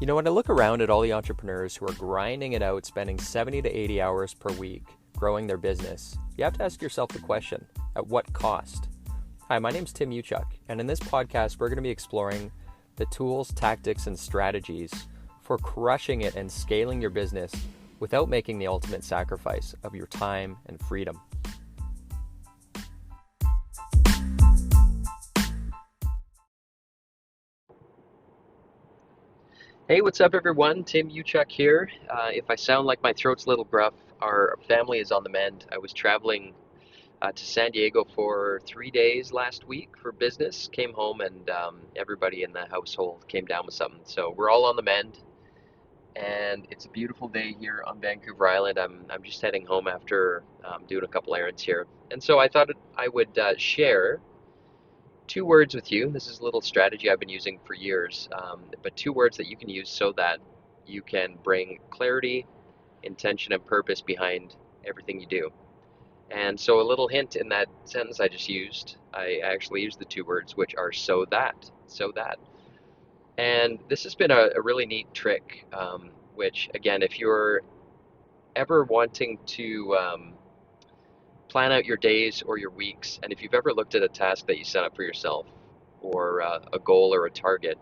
You know, when I look around at all the entrepreneurs who are grinding it out, spending 70 to 80 hours per week growing their business, you have to ask yourself the question, at what cost? Hi, my name's Tim Uchuk, and in this podcast, we're going to be exploring the tools, tactics, and strategies for crushing it and scaling your business without making the ultimate sacrifice of your time and freedom. Hey, what's up, everyone? Tim Uchuk here. If I sound like my throat's a little gruff, our family is on the mend. I was traveling to San Diego for 3 days last week for business. Came home and everybody in the household came down with something. So we're all on the mend, and it's a beautiful day here on Vancouver Island. I'm just heading home after doing a couple errands here, and so I thought I would share two words with you. This is a little strategy I've been using for years, but two words that you can use so that you can bring clarity, intention, and purpose behind everything you do. And so a little hint in that sentence I just used, I actually used the two words, which are so that, so that. And this has been a really neat trick, which again, if you're ever wanting to plan out your days or your weeks, and if you've ever looked at a task that you set up for yourself or a goal or a target,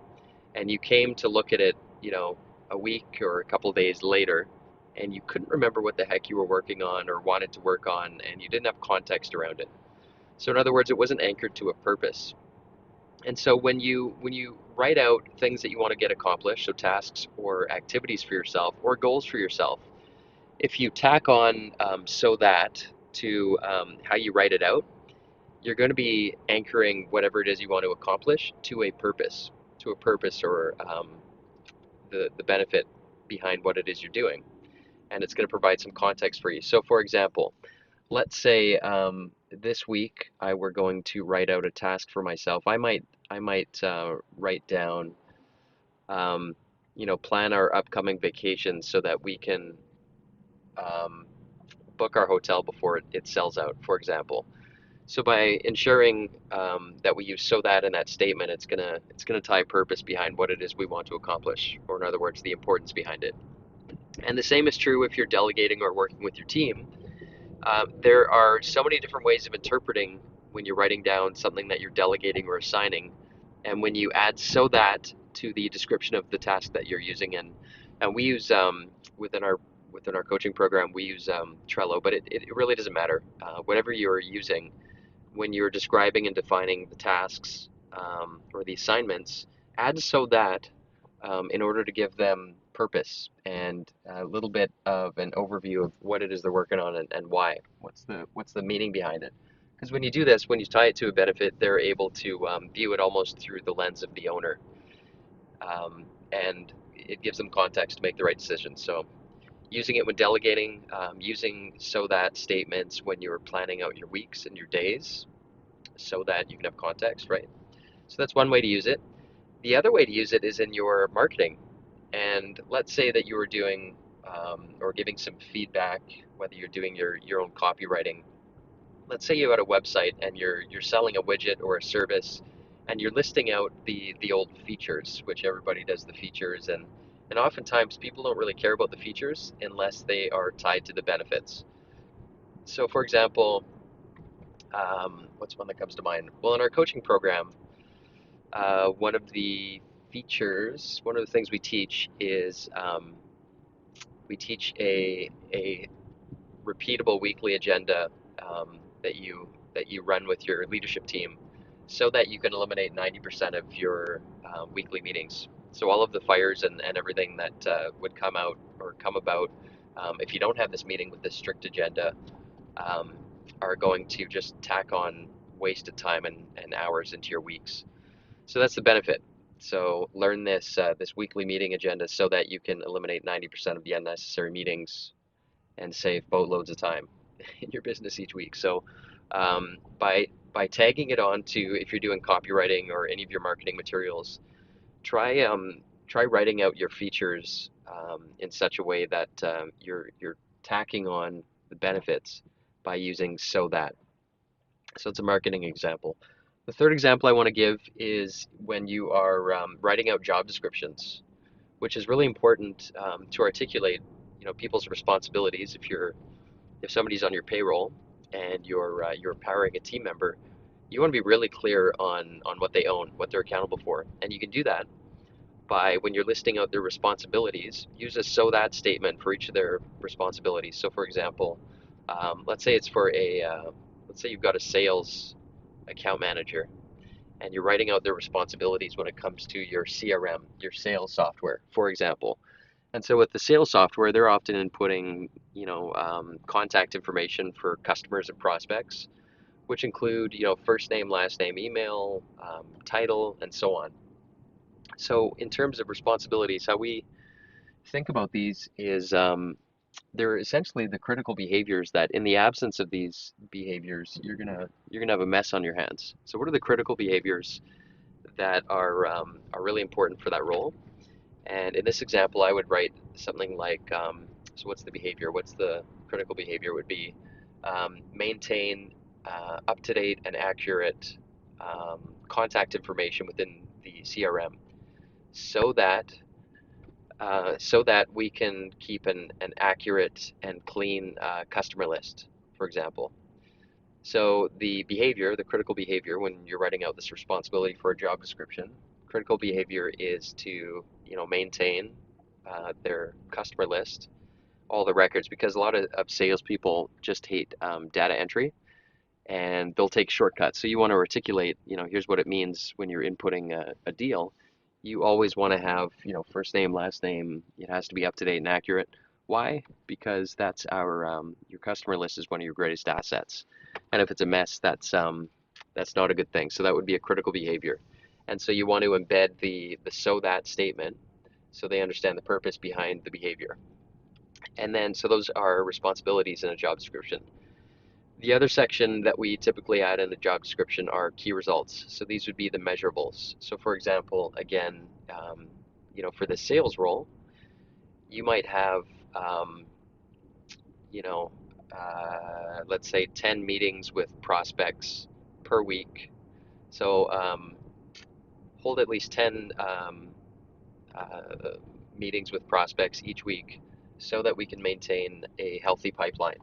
and you came to look at it, a week or a couple days later, and you couldn't remember what the heck you were working on or wanted to work on, and you didn't have context around it. So in other words, it wasn't anchored to a purpose. And so when you write out things that you want to get accomplished, so tasks or activities for yourself or goals for yourself, if you tack on so that to how you write it out, you're going to be anchoring whatever it is you want to accomplish to a purpose or the benefit behind what it is you're doing. And it's going to provide some context for you. So for example, let's say this week I were going to write out a task for myself. I might write down, plan our upcoming vacations so that we can um, book our hotel before it sells out, for example. So by ensuring that we use so that in that statement, it's gonna tie purpose behind what it is we want to accomplish, or in other words, the importance behind it. And the same is true if you're delegating or working with your team. There are so many different ways of interpreting when you're writing down something that you're delegating or assigning, and when you add so that to the description of the task that you're using. And we use within our coaching program, we use Trello, but it really doesn't matter. Whatever you're using, when you're describing and defining the tasks or the assignments, add so that in order to give them purpose and a little bit of an overview of what it is they're working on and why. What's the meaning behind it? Because when you do this, when you tie it to a benefit, they're able to view it almost through the lens of the owner, and it gives them context to make the right decision. So using it when delegating, using so that statements when you're planning out your weeks and your days so that you can have context, right? So that's one way to use it. The other way to use it is in your marketing. And let's say that you were doing or giving some feedback, whether you're doing your own copywriting. Let's say you had a website and you're selling a widget or a service, and you're listing out the old features, which everybody does the features, and oftentimes people don't really care about the features unless they are tied to the benefits. So for example, what's one that comes to mind? Well, in our coaching program, one of the features, one of the things we teach is we teach a repeatable weekly agenda that you run with your leadership team, so that you can eliminate 90% of your weekly meetings. So all of the fires and everything that would come out or come about if you don't have this meeting with this strict agenda um, are going to just tack on wasted time and hours into your weeks. So that's the benefit. So learn this weekly meeting agenda so that you can eliminate 90% of the unnecessary meetings and save boatloads of time in your business each week. So by tagging it on to, if you're doing copywriting or any of your marketing materials, try writing out your features in such a way that you're tacking on the benefits by using so that. So it's a marketing example. The third example I want to give is when you are writing out job descriptions. which is really important to articulate, people's responsibilities. If somebody's on your payroll and you're empowering a team member, you want to be really clear on what they own, what they're accountable for, and you can do that by when you're listing out their responsibilities, use a so that statement for each of their responsibilities. So, for example, let's say let's say you've got a sales account manager and you're writing out their responsibilities when it comes to your CRM, your sales software, for example. And so with the sales software, they're often inputting, contact information for customers and prospects, which include, first name, last name, email, title, and so on. So in terms of responsibilities, how we think about these is they're essentially the critical behaviors that in the absence of these behaviors, you're gonna have a mess on your hands. So what are the critical behaviors that are really important for that role? And in this example, I would write something like, so what's the behavior? What's the critical behavior would be maintain up-to-date and accurate contact information within the CRM so that we can keep an accurate and clean customer list, for example. So the behavior, the critical behavior, when you're writing out this responsibility for a job description, critical behavior is to maintain their customer list, all the records, because a lot of salespeople just hate data entry and they'll take shortcuts. So you want to articulate, here's what it means when you're inputting a deal. You always want to have, first name, last name. It has to be up to date and accurate. Why? Because that's your customer list is one of your greatest assets. And if it's a mess, that's not a good thing. So that would be a critical behavior. And so you want to embed the so that statement so they understand the purpose behind the behavior. And then, so those are responsibilities in a job description. The other section that we typically add in the job description are key results. So these would be the measurables. So for example, again, for the sales role, you might have, let's say 10 meetings with prospects per week. So hold at least 10 meetings with prospects each week so that we can maintain a healthy pipeline.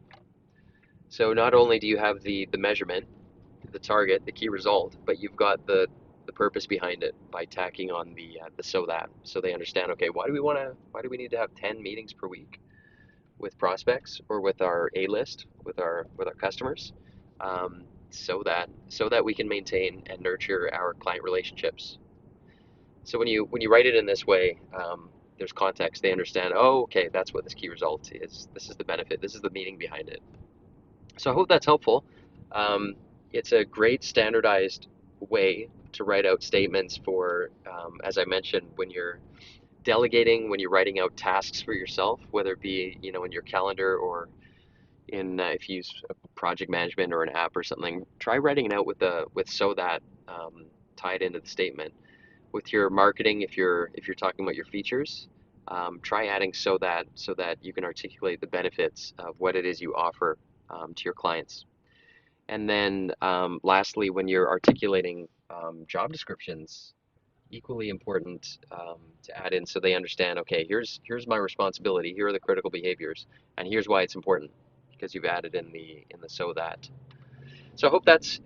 So not only do you have the measurement, the target, the key result, but you've got the purpose behind it by tacking on the so that, so they understand, okay, why do we need to have 10 meetings per week with prospects or with our A list, with our customers, so that we can maintain and nurture our client relationships. So when you write it in this way, there's context. They understand, oh, okay, that's what this key result is. This is the benefit. This is the meaning behind it. So I hope that's helpful. It's a great standardized way to write out statements for, as I mentioned, when you're delegating, when you're writing out tasks for yourself, whether it be in your calendar or if you use project management or an app or something. Try writing it out with so that tied into the statement. With your marketing, if you're talking about your features, try adding so that you can articulate the benefits of what it is you offer to your clients. And then lastly, when you're articulating job descriptions, equally important to add in so they understand, okay, here's my responsibility, here are the critical behaviors, and here's why it's important, because you've added in the so that. So I hope that's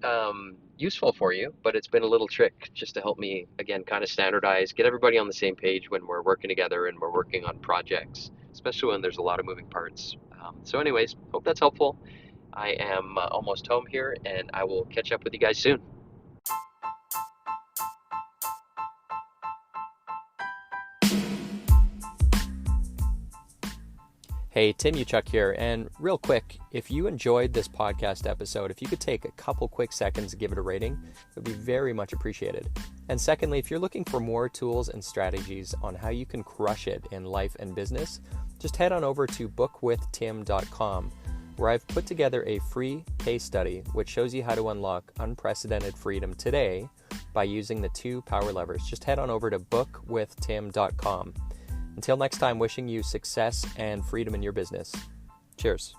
useful for you, but it's been a little trick just to help me, again, kind of standardize, get everybody on the same page when we're working together and we're working on projects, especially when there's a lot of moving parts. So anyways, hope that's helpful. I am almost home here, and I will catch up with you guys soon. Hey, Tim Uchuk here, and real quick, if you enjoyed this podcast episode, if you could take a couple quick seconds to give it a rating, it would be very much appreciated. And secondly, if you're looking for more tools and strategies on how you can crush it in life and business, just head on over to bookwithtim.com, where I've put together a free case study which shows you how to unlock unprecedented freedom today by using the 2 power levers. Just head on over to bookwithtim.com. Until next time, wishing you success and freedom in your business. Cheers.